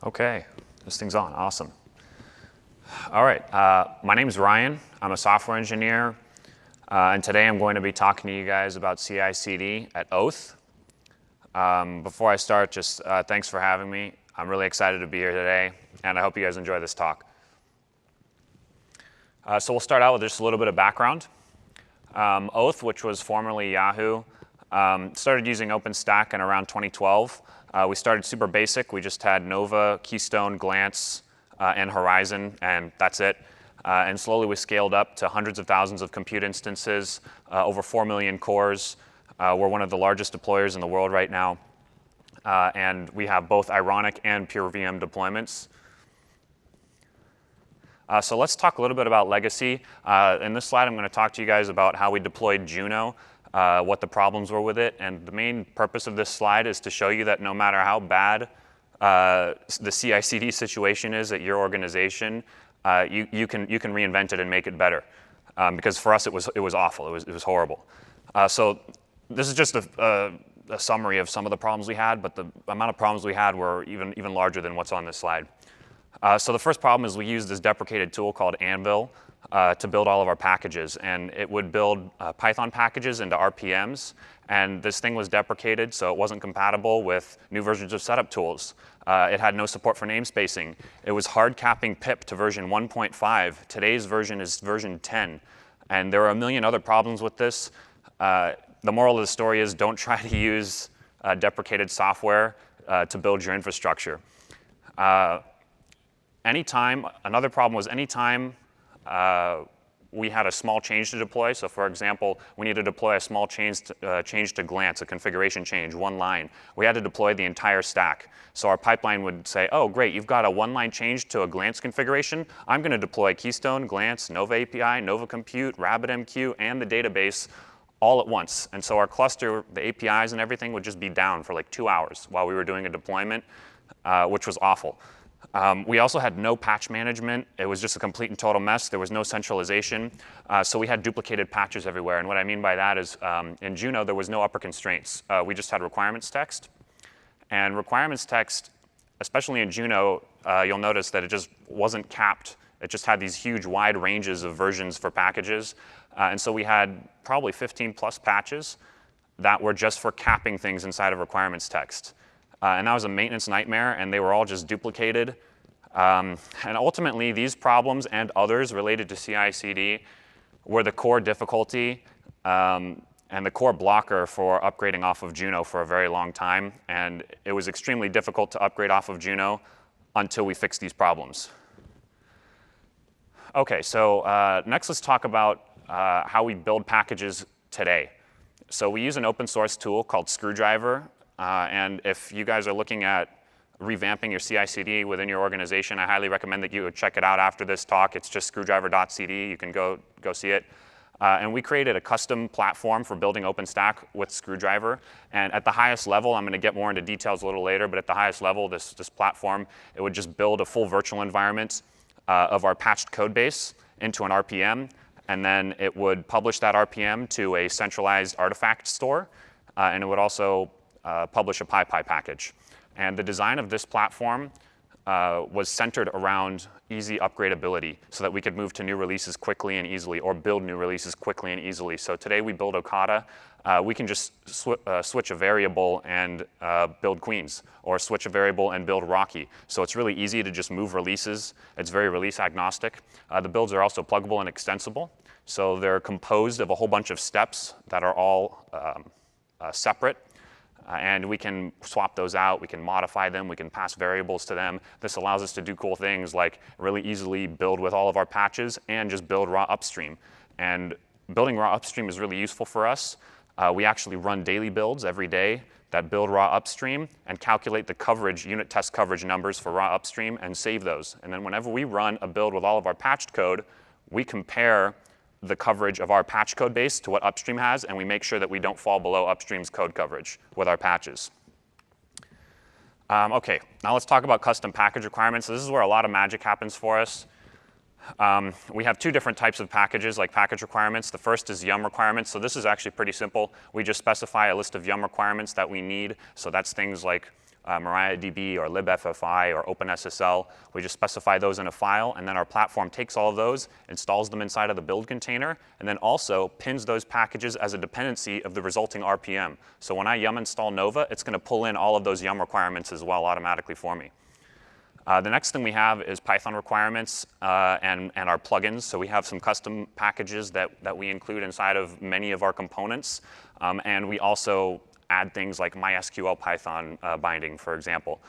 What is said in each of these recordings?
Okay, this thing's on, awesome. All right, my name is Ryan. I'm a software engineer, and today I'm going to be talking to you guys about CI/CD at Oath. Before I start, just thanks for having me. I'm really excited to be here today, and I hope you guys enjoy this talk. So we'll start out with just a little bit of background. Oath, which was formerly Yahoo, started using OpenStack in around 2012. We started super basic. We just had Nova, Keystone, Glance, and Horizon, and that's it. And slowly we scaled up to hundreds of thousands of compute instances, over 4 million cores. We're one of the largest deployers in the world right now. And we have both ironic and pure VM deployments. So let's talk a little bit about legacy. In this slide, I'm going to talk to you guys about how we deployed Juno, what the problems were with it. And the main purpose of this slide is to show you that no matter how bad the CI/CD situation is at your organization, you can reinvent it and make it better. Because for us, it was awful. It was horrible. So this is just a summary of some of the problems we had, but the amount of problems we had were even larger than what's on this slide. So the first problem is we used this deprecated tool called Anvil to build all of our packages. And it would build Python packages into RPMs. And this thing was deprecated, so it wasn't compatible with new versions of setup tools. It had no support for namespacing. It was hard capping pip to version 1.5. Today's version is version 10. And there are a million other problems with this. The moral of the story is don't try to use deprecated software to build your infrastructure. Another problem was anytime we had a small change to deploy. So for example, we need to deploy a small change to Glance, a configuration change, one line. We had to deploy the entire stack. So our pipeline would say, oh, great, you've got a one-line change to a Glance configuration. I'm going to deploy Keystone, Glance, Nova API, Nova Compute, RabbitMQ, and the database all at once. And so our cluster, the APIs and everything would just be down for like 2 hours while we were doing a deployment, which was awful. We also had no patch management. It was just a complete and total mess. There was no centralization. So we had duplicated patches everywhere. And what I mean by that is in Juno, there was no upper constraints. We just had requirements text. And requirements text, especially in Juno, you'll notice that it just wasn't capped. It just had these huge wide ranges of versions for packages. And so we had probably 15 plus patches that were just for capping things inside of requirements text. And that was a maintenance nightmare, and they were all just duplicated. And ultimately, these problems and others related to CI/CD were the core difficulty and the core blocker for upgrading off of Juno for a very long time. And it was extremely difficult to upgrade off of Juno until we fixed these problems. OK, so next let's talk about how we build packages today. So we use an open source tool called Screwdriver. And if you guys are looking at revamping your CI/CD within your organization, I highly recommend that you check it out after this talk. It's just screwdriver.cd. You can go see it. And we created a custom platform for building OpenStack with Screwdriver. And at the highest level, I'm going to get more into details a little later, but at the highest level, this platform, it would just build a full virtual environment of our patched code base into an RPM. And then it would publish that RPM to a centralized artifact store. And it would also publish a PyPi package. And the design of this platform was centered around easy upgradability so that we could move to new releases quickly and easily, or build new releases quickly and easily. So today we build Okada. We can just switch a variable and build Queens, or switch a variable and build Rocky. So it's really easy to just move releases. It's very release agnostic. The builds are also pluggable and extensible. So they're composed of a whole bunch of steps that are all separate. And we can swap those out, we can modify them, we can pass variables to them. This allows us to do cool things like really easily build with all of our patches and just build raw upstream. And building raw upstream is really useful for us. We actually run daily builds every day that build raw upstream and calculate the coverage, unit test coverage numbers for raw upstream and save those. And then whenever we run a build with all of our patched code, we compare the coverage of our patch code base to what upstream has, and we make sure that we don't fall below upstream's code coverage with our patches. OK, now let's talk about custom package requirements. So this is where a lot of magic happens for us. We have two different types of packages, like package requirements. The first is Yum requirements. So this is actually pretty simple. We just specify a list of Yum requirements that we need. So that's things like MariaDB or libffi or OpenSSL. We just specify those in a file, and then our platform takes all of those, installs them inside of the build container, and then also pins those packages as a dependency of the resulting RPM. So when I yum install Nova, it's going to pull in all of those yum requirements as well automatically for me. The next thing we have is Python requirements and our plugins. So we have some custom packages that we include inside of many of our components. And we also add things like MySQL Python binding, for example.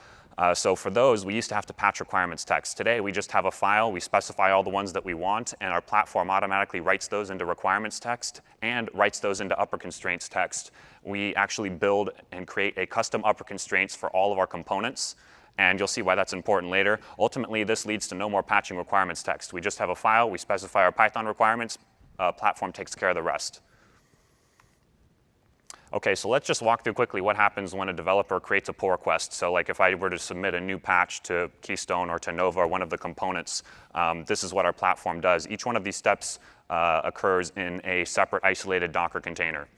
So for those, we used to have to patch requirements text. Today, we just have a file. We specify all the ones that we want, and our platform automatically writes those into requirements text and writes those into upper constraints text. We actually build and create a custom upper constraints for all of our components. And you'll see why that's important later. Ultimately, this leads to no more patching requirements text. We just have a file, we specify our Python requirements, platform takes care of the rest. Okay, so let's just walk through quickly what happens when a developer creates a pull request. So like if I were to submit a new patch to Keystone or to Nova or one of the components, this is what our platform does. Each one of these steps occurs in a separate isolated Docker container.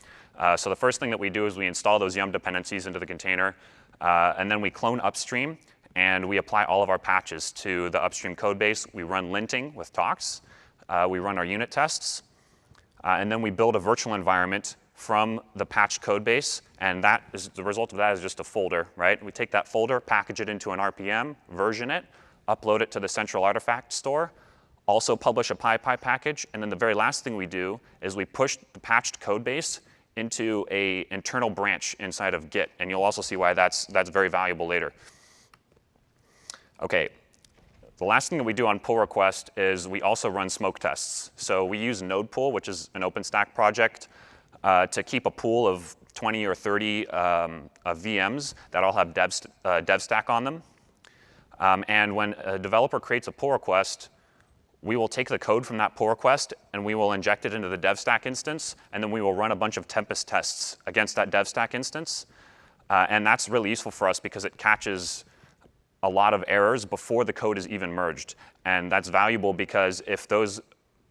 So the first thing that we do is we install those yum dependencies into the container. And then we clone upstream, and we apply all of our patches to the upstream code base. We run linting with talks. We run our unit tests. And then we build a virtual environment from the patched code base. And that is, the result of that is just a folder, right? We take that folder, package it into an RPM, version it, upload it to the central artifact store, also publish a PyPi package. And then the very last thing we do is we push the patched code base into an internal branch inside of Git, and you'll also see why that's very valuable later. Okay, the last thing that we do on pull request is we also run smoke tests. So we use NodePool, which is an OpenStack project, to keep a pool of 20 or 30 VMs that all have DevStack on them. And when a developer creates a pull request, we will take the code from that pull request and we will inject it into the DevStack instance, and then we will run a bunch of Tempest tests against that DevStack instance. And that's really useful for us because it catches a lot of errors before the code is even merged. And that's valuable because if those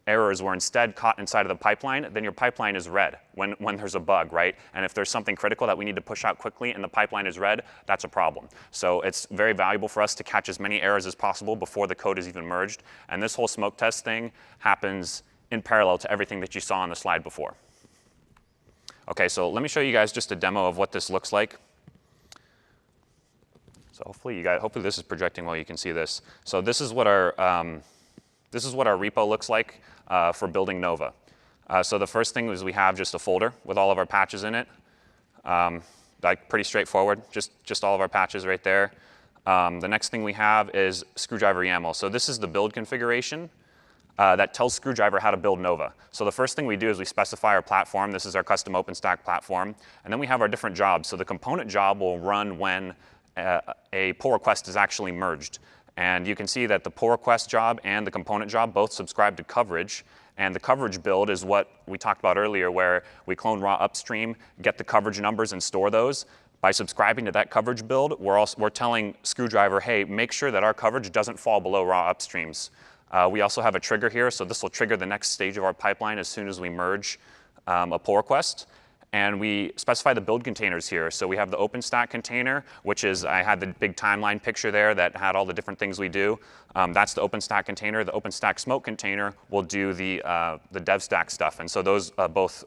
errors were instead caught inside of the pipeline, then your pipeline is red when there's a bug, right? And if there's something critical that we need to push out quickly and the pipeline is red, that's a problem. So it's very valuable for us to catch as many errors as possible before the code is even merged. And this whole smoke test thing happens in parallel to everything that you saw on the slide before. Okay, so let me show you guys just a demo of what this looks like. So hopefully this is projecting well, you can see this. So this is what our repo looks like for building Nova. So the first thing is we have just a folder with all of our patches in it. Like pretty straightforward, just all of our patches right there. The next thing we have is Screwdriver YAML. So this is the build configuration that tells Screwdriver how to build Nova. So the first thing we do is we specify our platform. This is our custom OpenStack platform. And then we have our different jobs. So the component job will run when a pull request is actually merged. And you can see that the pull request job and the component job both subscribe to coverage. And the coverage build is what we talked about earlier, where we clone raw upstream, get the coverage numbers, and store those. By subscribing to that coverage build, we're telling Screwdriver, hey, make sure that our coverage doesn't fall below raw upstreams. We also have a trigger here, so this will trigger the next stage of our pipeline as soon as we merge a pull request. And we specify the build containers here. So we have the OpenStack container, which is, I had the big timeline picture there that had all the different things we do. That's the OpenStack container. The OpenStack smoke container will do the DevStack stuff. And so those both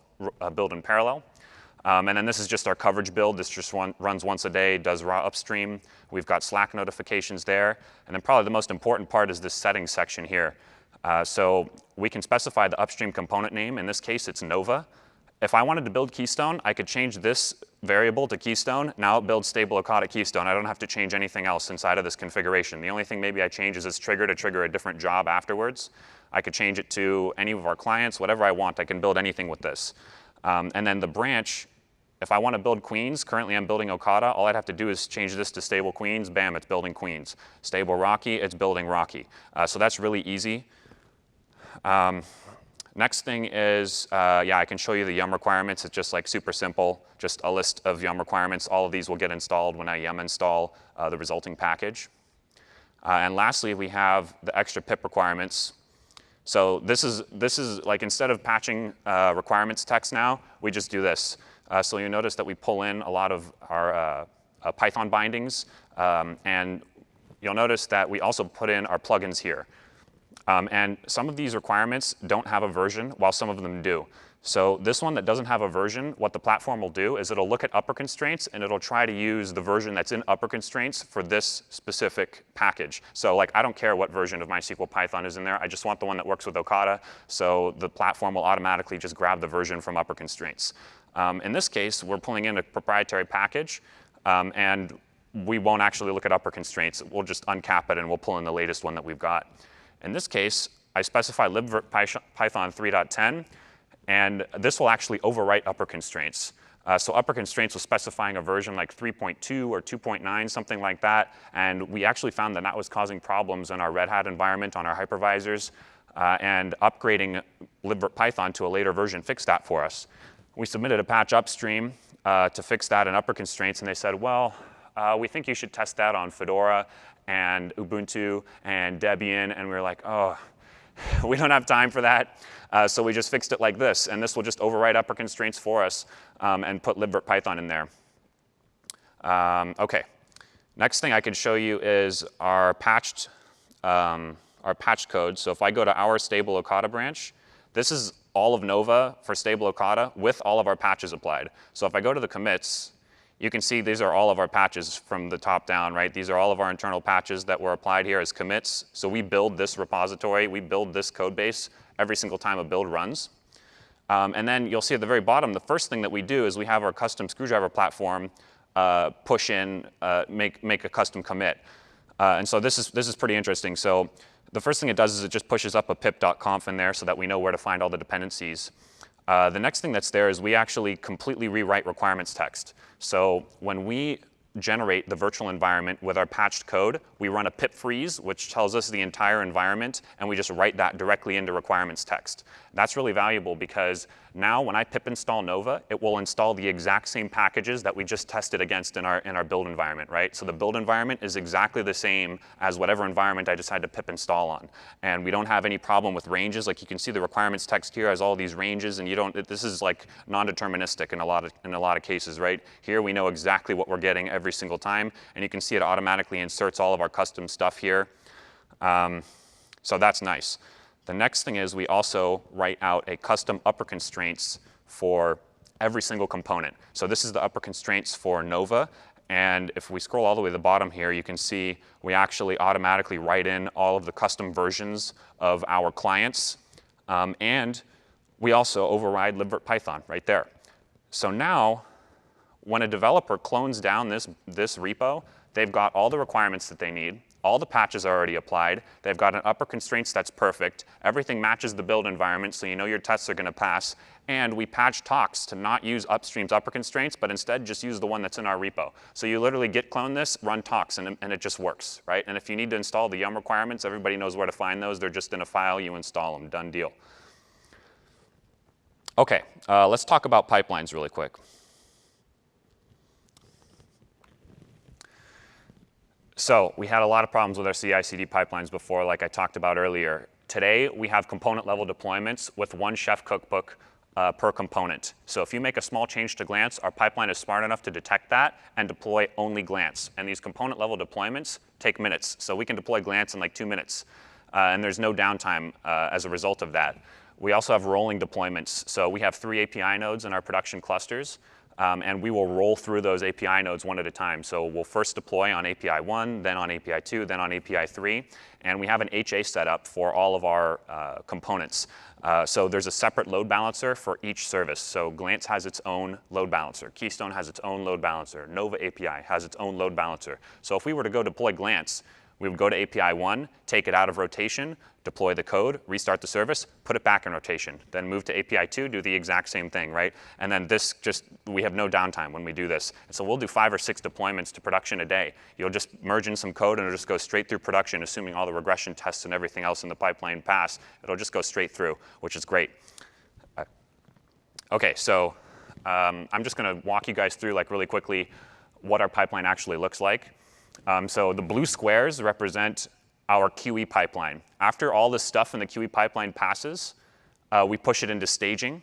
build in parallel. And then this is just our coverage build. This just runs once a day, does raw upstream. We've got Slack notifications there. And then probably the most important part is this settings section here. So we can specify the upstream component name. In this case, it's Nova. If I wanted to build Keystone, I could change this variable to Keystone. Now it builds stable Okada Keystone. I don't have to change anything else inside of this configuration. The only thing maybe I change is this trigger to trigger a different job afterwards. I could change it to any of our clients, whatever I want. I can build anything with this. And then the branch, if I want to build Queens, currently I'm building Okada. All I'd have to do is change this to stable Queens. Bam, it's building Queens. Stable Rocky, it's building Rocky. So that's really easy. Next thing is, I can show you the yum requirements. It's just like super simple, just a list of yum requirements. All of these will get installed when I yum install the resulting package. And lastly, we have the extra pip requirements. So this is like instead of patching requirements text now, we just do this. So you'll notice that we pull in a lot of our Python bindings, and you'll notice that we also put in our plugins here. And some of these requirements don't have a version, while some of them do. So this one that doesn't have a version, what the platform will do is it'll look at upper constraints and it'll try to use the version that's in upper constraints for this specific package. So like, I don't care what version of MySQL Python is in there, I just want the one that works with Okada, so the platform will automatically just grab the version from upper constraints. In this case, we're pulling in a proprietary package, and we won't actually look at upper constraints. We'll just uncap it and we'll pull in the latest one that we've got. In this case, I specify libvirt Python 3.10, and this will actually overwrite upper constraints. So upper constraints was specifying a version like 3.2 or 2.9, something like that, and we actually found that that was causing problems in our Red Hat environment on our hypervisors, and upgrading libvirt Python to a later version fixed that for us. We submitted a patch upstream to fix that in upper constraints, and they said, well, we think you should test that on Fedora and Ubuntu and Debian, and we were like, oh, we don't have time for that. So we just fixed it like this, and this will just overwrite upper constraints for us and put libvirt Python in there. OK, next thing I can show you is our patched code. So if I go to our stable Okada branch, this is all of Nova for stable Okada with all of our patches applied. So if I go to the commits, you can see these are all of our patches from the top down, right? These are all of our internal patches that were applied here as commits. So we build this repository, we build this code base every single time a build runs. And then you'll see at the very bottom, the first thing that we do is we have our custom screwdriver platform push in, make a custom commit. And so this is pretty interesting. So the first thing it does is it just pushes up a pip.conf in there so that we know where to find all the dependencies. The next thing that's there is we actually completely rewrite requirements text. So when we generate the virtual environment with our patched code, we run a pip freeze, which tells us the entire environment, and we just write that directly into requirements text. That's really valuable because now when I pip install Nova, it will install the exact same packages that we just tested against in our build environment, right? So the build environment is exactly the same as whatever environment I decide to pip install on. And we don't have any problem with ranges. Like you can see the requirements text here has all these ranges, and this is like non-deterministic in a lot of cases, right? Here we know exactly what we're getting every single time, and you can see it automatically inserts all of our custom stuff here. So that's nice. The next thing is we also write out a custom upper constraints for every single component. So this is the upper constraints for Nova. And if we scroll all the way to the bottom here, you can see we actually automatically write in all of the custom versions of our clients. And we also override libvirt Python right there. So now, when a developer clones down this repo, they've got all the requirements that they need. All the patches are already applied. They've got an upper constraints that's perfect. Everything matches the build environment, so you know your tests are going to pass. And we patch talks to not use upstream's upper constraints, but instead just use the one that's in our repo. So you literally git clone this, run talks, and it just works, right? And if you need to install the yum requirements, everybody knows where to find those. They're just in a file. You install them. Done deal. OK, let's talk about pipelines really quick. So we had a lot of problems with our CI/CD pipelines before, like I talked about earlier. Today, we have component-level deployments with one chef cookbook per component. So if you make a small change to Glance, our pipeline is smart enough to detect that and deploy only Glance. And these component-level deployments take minutes. So we can deploy Glance in like 2 minutes. And there's no downtime as a result of that. We also have rolling deployments. So we have 3 API nodes in our production clusters. And we will roll through those API nodes one at a time. So we'll first deploy on API 1, then on API 2, then on API 3. And we have an HA set up for all of our components. So there's a separate load balancer for each service. So Glance has its own load balancer. Keystone has its own load balancer. Nova API has its own load balancer. So if we were to go deploy Glance, we would go to API 1, take it out of rotation, deploy the code, restart the service, put it back in rotation. Then move to API 2, do the exact same thing, right? And then we have no downtime when we do this. And so we'll do 5 or 6 deployments to production a day. You'll just merge in some code and it'll just go straight through production, assuming all the regression tests and everything else in the pipeline pass. It'll just go straight through, which is great. OK, so I'm just going to walk you guys through like really quickly what our pipeline actually looks like. So the blue squares represent our QE pipeline. After all this stuff in the QE pipeline passes, we push it into staging.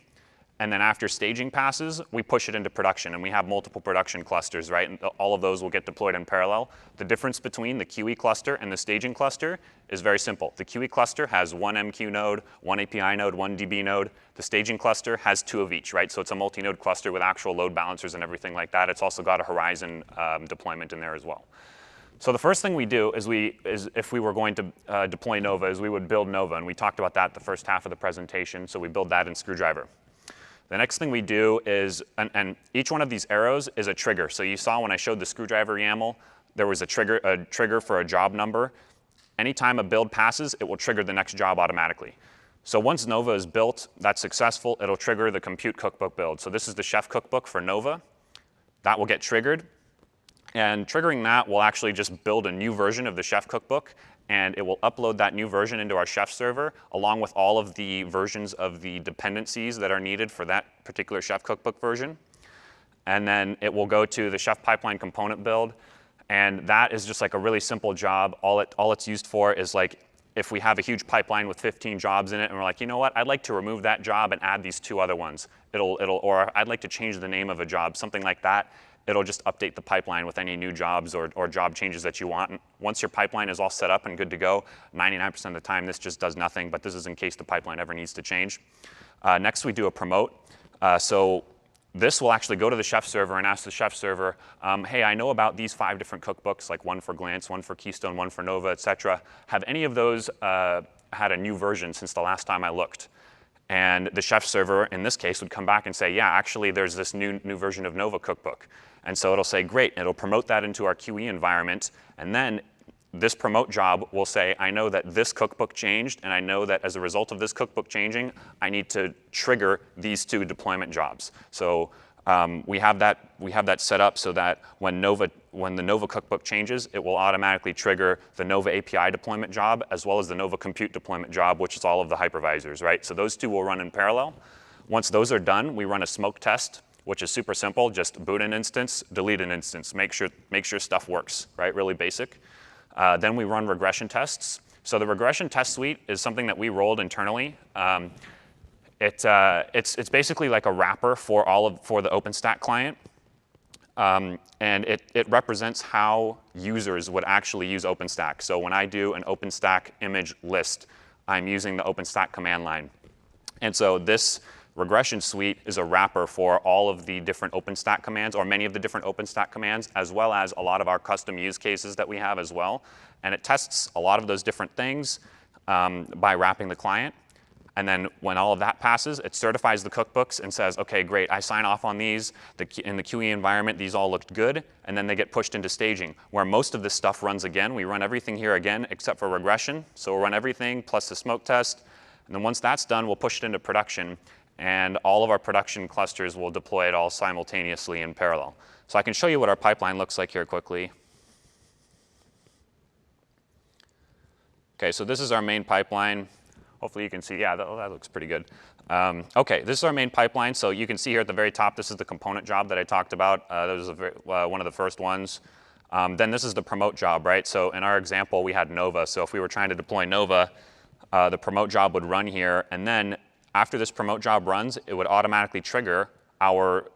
And then after staging passes, we push it into production, and we have multiple production clusters, right? And all of those will get deployed in parallel. The difference between the QE cluster and the staging cluster is very simple. The QE cluster has one MQ node, one API node, one DB node. The staging cluster has 2 of each, right? So it's a multi-node cluster with actual load balancers and everything like that. It's also got a Horizon deployment in there as well. So the first thing we do is if we were going to deploy Nova, is we would build Nova, and we talked about that the first half of the presentation. So we build that in Screwdriver. The next thing we do is, and each one of these arrows is a trigger. So you saw when I showed the Screwdriver YAML, there was a trigger for a job number. Anytime a build passes, it will trigger the next job automatically. So once Nova is built, that's successful, it'll trigger the compute cookbook build. So this is the chef cookbook for Nova. That will get triggered. And triggering that will actually just build a new version of the chef cookbook, and it will upload that new version into our chef server along with all of the versions of the dependencies that are needed for that particular chef cookbook version. And then it will go to the chef pipeline component build, and that is just like a really simple job. All it's used for is like if we have a huge pipeline with 15 jobs in it and we're like, you know what, I'd like to remove that job and add these 2 other ones. Or I'd like to change the name of a job, something like that. It'll just update the pipeline with any new jobs or job changes that you want. And once your pipeline is all set up and good to go, 99% of the time this just does nothing, but this is in case the pipeline ever needs to change. Next we do a promote. So this will actually go to the chef server and ask the chef server, hey, I know about these 5 different cookbooks, like one for Glance, one for Keystone, one for Nova, et cetera. Have any of those had a new version since the last time I looked? And the chef server, in this case, would come back and say, yeah, actually, there's this new version of Nova cookbook. And so it'll say, great, it'll promote that into our QE environment. And then this promote job will say, I know that this cookbook changed, and I know that as a result of this cookbook changing, I need to trigger these 2 deployment jobs. So we have that set up so that when the Nova cookbook changes, it will automatically trigger the Nova API deployment job as well as the Nova compute deployment job, which is all of the hypervisors, right? So those 2 will run in parallel. Once those are done, we run a smoke test, which is super simple. Just boot an instance, delete an instance, make sure stuff works, right? Really basic. Then we run regression tests. So the regression test suite is something that we rolled internally. It's basically like a wrapper for the OpenStack client, and it represents how users would actually use OpenStack. So when I do an OpenStack image list, I'm using the OpenStack command line, and so this regression suite is a wrapper for all of the different OpenStack commands, or many of the different OpenStack commands, as well as a lot of our custom use cases that we have as well. And it tests a lot of those different things by wrapping the client. And then when all of that passes, it certifies the cookbooks and says, OK, great, I sign off on these. In the QE environment, these all looked good. And then they get pushed into staging, where most of this stuff runs again. We run everything here again, except for regression. So we'll run everything plus the smoke test. And then once that's done, we'll push it into production. And all of our production clusters will deploy it all simultaneously in parallel. So I can show you what our pipeline looks like here quickly. OK, so this is our main pipeline. Hopefully you can see, yeah, that looks pretty good. OK, this is our main pipeline. So you can see here at the very top, this is the component job that I talked about. That was one of the first ones. Then this is the promote job, right? So in our example, we had Nova. So if we were trying to deploy Nova, the promote job would run here. And then after this promote job runs, it would automatically trigger our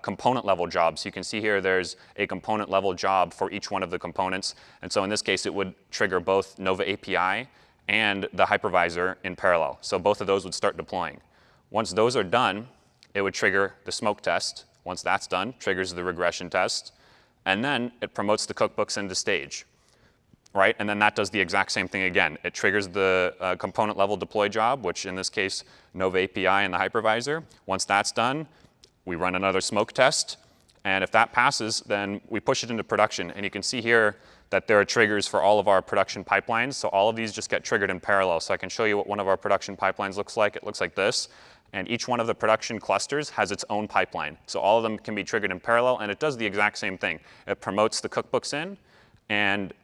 component level jobs. So you can see here there's a component level job for each one of the components. And so in this case, it would trigger both Nova API and the hypervisor in parallel. So both of those would start deploying. Once those are done, it would trigger the smoke test. Once that's done, triggers the regression test. And then it promotes the cookbooks into stage, right? And then that does the exact same thing again. It triggers the component level deploy job, which in this case, Nova API and the hypervisor. Once that's done, we run another smoke test. And if that passes, then we push it into production. And you can see here that there are triggers for all of our production pipelines. So all of these just get triggered in parallel. So I can show you what one of our production pipelines looks like. It looks like this. And each one of the production clusters has its own pipeline. So all of them can be triggered in parallel. And it does the exact same thing. It promotes the cookbooks in, and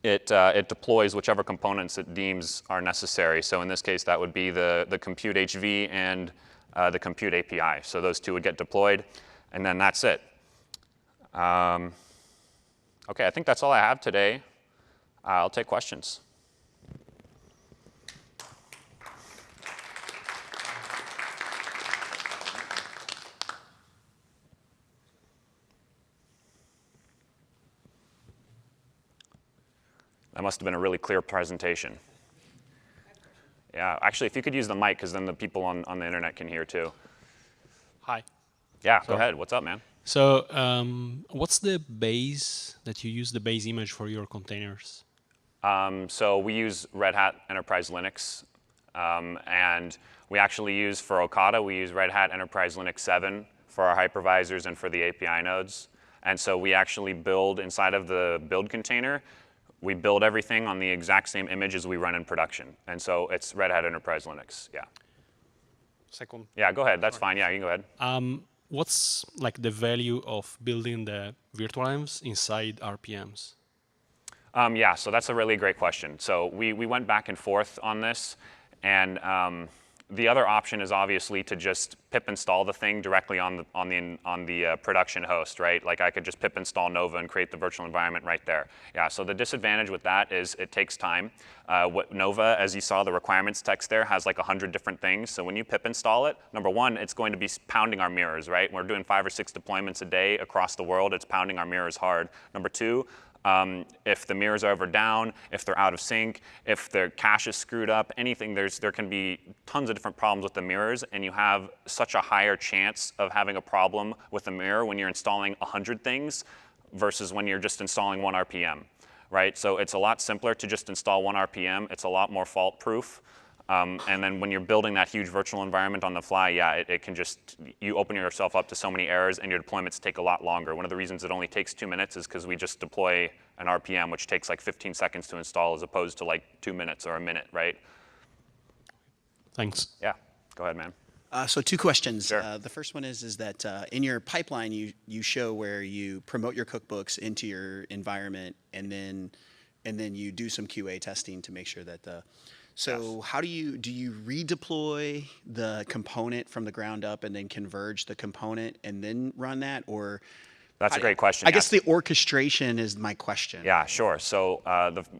it deploys whichever components it deems are necessary. So in this case, that would be the compute HV and the compute API. So those 2 would get deployed. And then that's it. OK, I think that's all I have today. I'll take questions. That must have been a really clear presentation. Yeah, actually, if you could use the mic, because then the people on the internet can hear too. Hi. Yeah, go ahead. What's up, man? So what's the base that you use, the base image for your containers? So we use Red Hat Enterprise Linux, and we actually use, for Okada, we use Red Hat Enterprise Linux 7 for our hypervisors and for the API nodes. And so we actually build inside of the build container, we build everything on the exact same image as we run in production. And so it's Red Hat Enterprise Linux, yeah. Second. Yeah, go ahead, that's fine, yeah, you can go ahead. What's like the value of building the virtual envs inside RPMs? Yeah, so that's a really great question. So we went back and forth on this, and the other option is obviously to just pip install the thing directly on the production host, right? Like I could just pip install Nova and create the virtual environment right there. Yeah, so the disadvantage with that is it takes time. What Nova, as you saw, the requirements text there has like 100 different things. So when you pip install it, number one, it's going to be pounding our mirrors, right? We're doing 5 or 6 deployments a day across the world. It's pounding our mirrors hard. Number two, if the mirrors are ever down, if they're out of sync, if their cache is screwed up, anything, there can be tons of different problems with the mirrors, and you have such a higher chance of having a problem with the mirror when you're installing 100 things versus when you're just installing 1 RPM, right? So it's a lot simpler to just install 1 RPM. It's a lot more fault-proof. And then when you're building that huge virtual environment on the fly, yeah, it can just, you open yourself up to so many errors and your deployments take a lot longer. One of the reasons it only takes 2 minutes is because we just deploy an RPM, which takes like 15 seconds to install as opposed to like 2 minutes or a minute, right? Thanks. Yeah, go ahead, man. So 2 questions. Sure. The first one is that in your pipeline, you show where you promote your cookbooks into your environment, and then you do some QA testing to make sure that the. So yes. How do you redeploy the component from the ground up and then converge the component and then run that, or? That's a great question. I guess the orchestration is my question. Yeah, sure. So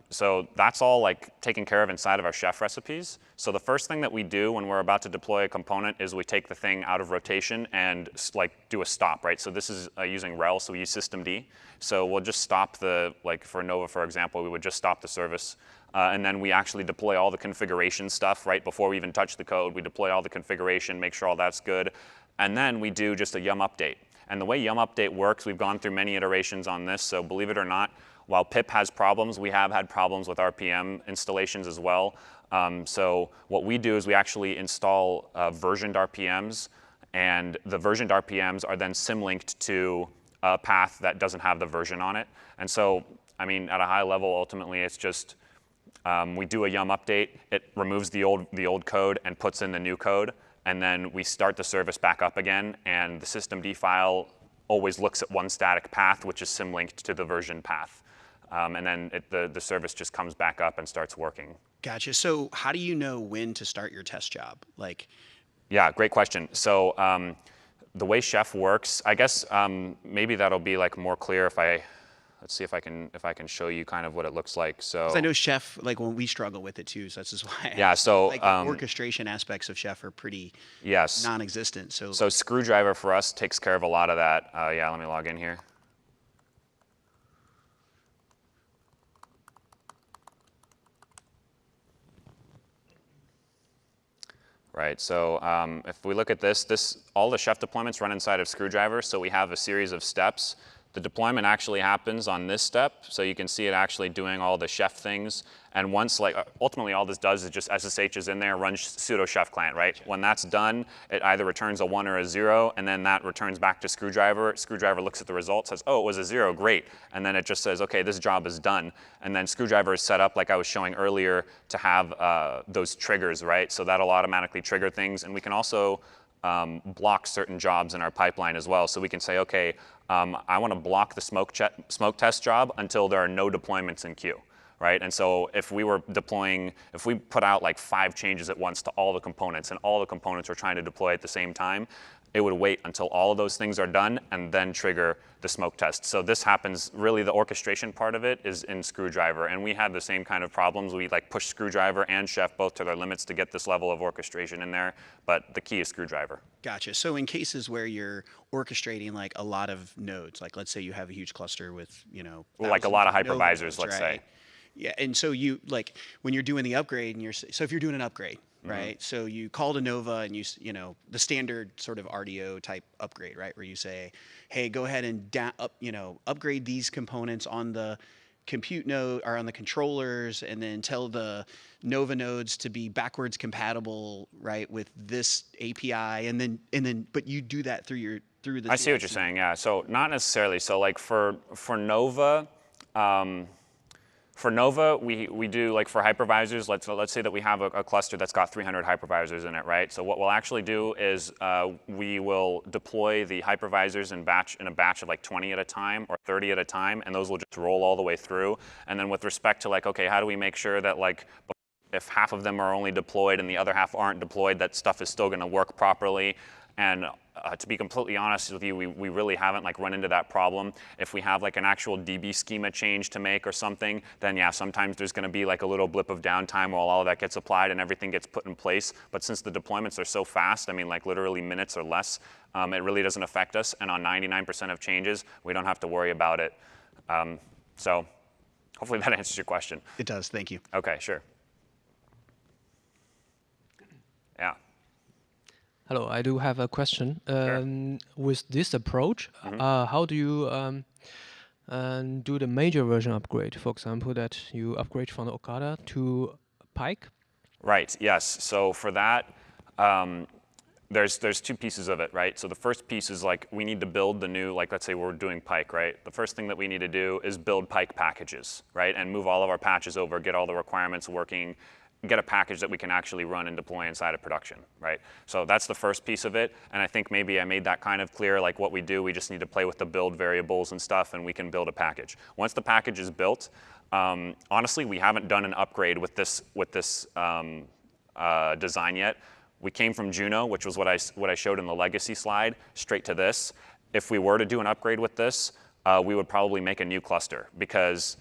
so that's all like taken care of inside of our chef recipes. So the first thing that we do when we're about to deploy a component is we take the thing out of rotation and like do a stop, right? So this is using rel, so we use systemd. So we'll just stop the, like for Nova, for example, we would just stop the service. And then we actually deploy all the configuration stuff right before we even touch the code. We deploy all the configuration, make sure all that's good. And then we do just a yum update. And the way yum update works, we've gone through many iterations on this, so believe it or not, while pip has problems, we have had problems with RPM installations as well. So what we do is we actually install versioned RPMs, and the versioned RPMs are then symlinked to a path that doesn't have the version on it. And so, I mean, at a high level, ultimately, it's just we do a yum update, it removes the old code and puts in the new code, and then we start the service back up again, and the systemd file always looks at one static path, which is symlinked to the version path. And then the service just comes back up and starts working. Gotcha. So how do you know when to start your test job? Like, yeah, great question. So the way Chef works, I guess maybe that'll be like more clear if let's see if I can show you kind of what it looks like. So I know Chef, like when we struggle with it too, so that's just why. Yeah. So like the orchestration aspects of Chef are pretty non-existent. So Screwdriver for us takes care of a lot of that. Yeah. Let me log in here. Right. So if we look at this, all the Chef deployments run inside of Screwdriver. So we have a series of steps. The deployment actually happens on this step, so you can see it actually doing all the chef things. And once, like, ultimately all this does is just SSH is in there, runs sudo chef client, right? Sure. When that's done, it either returns a 1 or a 0, and then that returns back to Screwdriver. Screwdriver looks at the result, says, oh, it was a 0, great. And then it just says, okay, this job is done. And then Screwdriver is set up, like I was showing earlier, to have those triggers, right? So that'll automatically trigger things. And we can also block certain jobs in our pipeline as well. So we can say, okay, I want to block the smoke test job until there are no deployments in queue, right? And so if we were deploying, if we put out like 5 changes at once to all the components and all the components were trying to deploy at the same time, it would wait until all of those things are done and then trigger the smoke test. So this happens, really the orchestration part of it is in Screwdriver, and we had the same kind of problems. We like push Screwdriver and Chef both to their limits to get this level of orchestration in there, but the key is Screwdriver. Gotcha. So in cases where you're orchestrating like a lot of nodes, like let's say you have a huge cluster with, like a lot of hypervisors, let's say. Yeah, and so you like when you're doing the upgrade, and so if you're doing an upgrade, right? So you call to Nova and you know the standard sort of RDO type upgrade, right? Where you say, hey, go ahead and upgrade these components on the compute node or on the controllers, and then tell the Nova nodes to be backwards compatible, right, with this API, and then but you do that through the. I see what you're saying. Yeah. So not necessarily. So like for Nova. For Nova, we do, like for hypervisors, let's say that we have a cluster that's got 300 hypervisors in it, right? So what we'll actually do is we will deploy the hypervisors in a batch of like 20 at a time or 30 at a time, and those will just roll all the way through. And then with respect to like, okay, how do we make sure that like if half of them are only deployed and the other half aren't deployed, that stuff is still going to work properly? And to be completely honest with you, we really haven't like run into that problem. If we have like an actual DB schema change to make or something, then yeah, sometimes there's going to be like a little blip of downtime while all of that gets applied and everything gets put in place. But since the deployments are so fast, I mean like literally minutes or less, it really doesn't affect us. And on 99% of changes, we don't have to worry about it. So hopefully that answers your question. It does. Thank you. Okay, sure. Yeah. Hello, I do have a question. With this approach, how do you do the major version upgrade? For example, that you upgrade from the Okada to Pike? Right, yes. So for that, there's two pieces of it, right? So the first piece is like we need to build the new, like let's say we're doing Pike, right? The first thing that we need to do is build Pike packages, right? And move all of our patches over, get all the requirements working, get a package that we can actually run and deploy inside of production, right? So that's the first piece of it, and I think maybe I made that kind of clear, like what we do, we just need to play with the build variables and stuff, and we can build a package. Once the package is built, honestly, we haven't done an upgrade with this design yet. We came from Juno, which was what I showed in the legacy slide, straight to this. If we were to do an upgrade with this, we would probably make a new cluster, because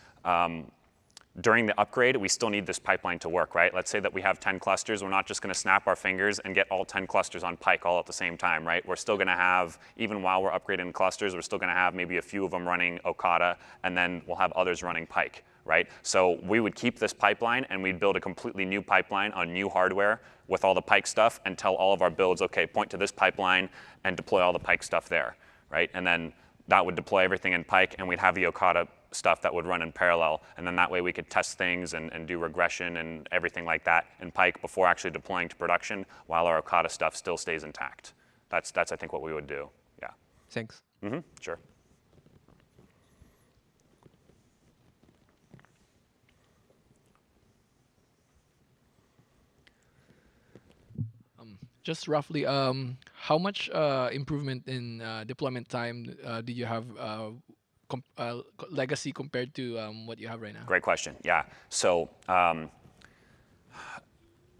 during the upgrade, we still need this pipeline to work, right? Let's say that we have 10 clusters. We're not just going to snap our fingers and get all 10 clusters on Pike all at the same time, right? We're still going to have, even while we're upgrading clusters, we're still going to have maybe a few of them running Okada, and then we'll have others running Pike, right? So we would keep this pipeline, and we'd build a completely new pipeline on new hardware with all the Pike stuff, and tell all of our builds, okay, point to this pipeline and deploy all the Pike stuff there, right? And then that would deploy everything in Pike, and we'd have the Okada stuff that would run in parallel, and then that way we could test things and do regression and everything like that in Pike before actually deploying to production, while our Okada stuff still stays intact. That's I think what we would do. Yeah. Thanks. Sure. Just roughly, how much improvement in deployment time did you have legacy compared to what you have right now? Great question. Yeah. So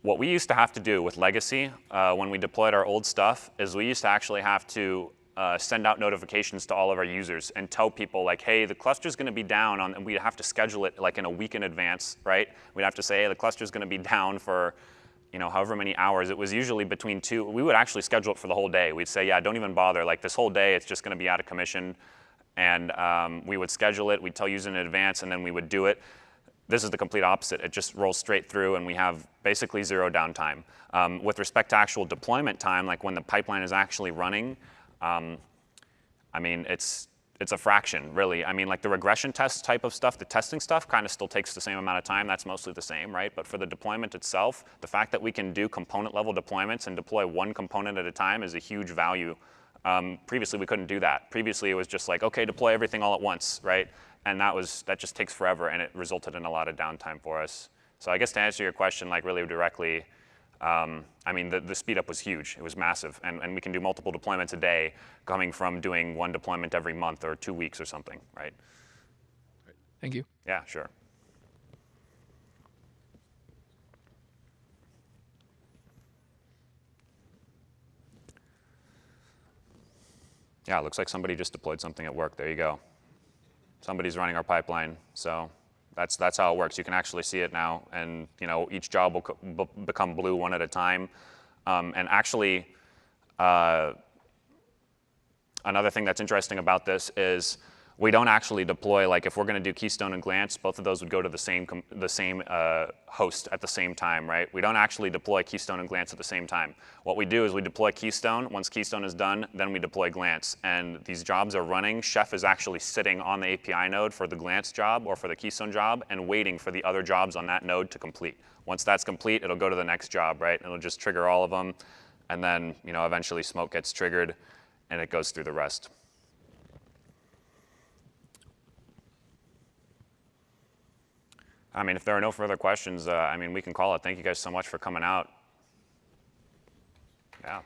what we used to have to do with legacy when we deployed our old stuff is we used to actually have to send out notifications to all of our users and tell people like, hey, the cluster's going to be down and we'd have to schedule it like in a week in advance, right? We'd have to say, hey, the cluster's going to be down for however many hours. It was usually between 2. We would actually schedule it for the whole day. We'd say, yeah, don't even bother. Like this whole day, it's just going to be out of commission. And we would schedule it. We'd tell users in advance, and then we would do it. This is the complete opposite. It just rolls straight through, and we have basically zero downtime. With respect to actual deployment time, like when the pipeline is actually running, I mean, it's a fraction, really. I mean, like the regression test type of stuff, the testing stuff kind of still takes the same amount of time. That's mostly the same, right? But for the deployment itself, the fact that we can do component level deployments and deploy one component at a time is a huge value. Previously, we couldn't do that. Previously, it was just like, okay, deploy everything all at once, right? And that just takes forever, and it resulted in a lot of downtime for us. So I guess to answer your question, like really directly, I mean, the speed up was huge. It was massive, and we can do multiple deployments a day, coming from doing one deployment every month or 2 weeks or something, right? Thank you. Yeah, sure. Yeah, it looks like somebody just deployed something at work. There you go. Somebody's running our pipeline, so that's how it works. You can actually see it now, and each job will become blue one at a time. And actually, another thing that's interesting about this is We don't actually deploy, like if we're going to do Keystone and Glance, both of those would go to the same host at the same time, right? We don't actually deploy Keystone and Glance at the same time. What we do is we deploy Keystone. Once Keystone is done, then we deploy Glance. And these jobs are running. Chef is actually sitting on the API node for the Glance job or for the Keystone job and waiting for the other jobs on that node to complete. Once that's complete, it'll go to the next job, right? It'll just trigger all of them. And then, eventually smoke gets triggered and it goes through the rest. I mean, if there are no further questions, we can call it. Thank you guys so much for coming out. Yeah.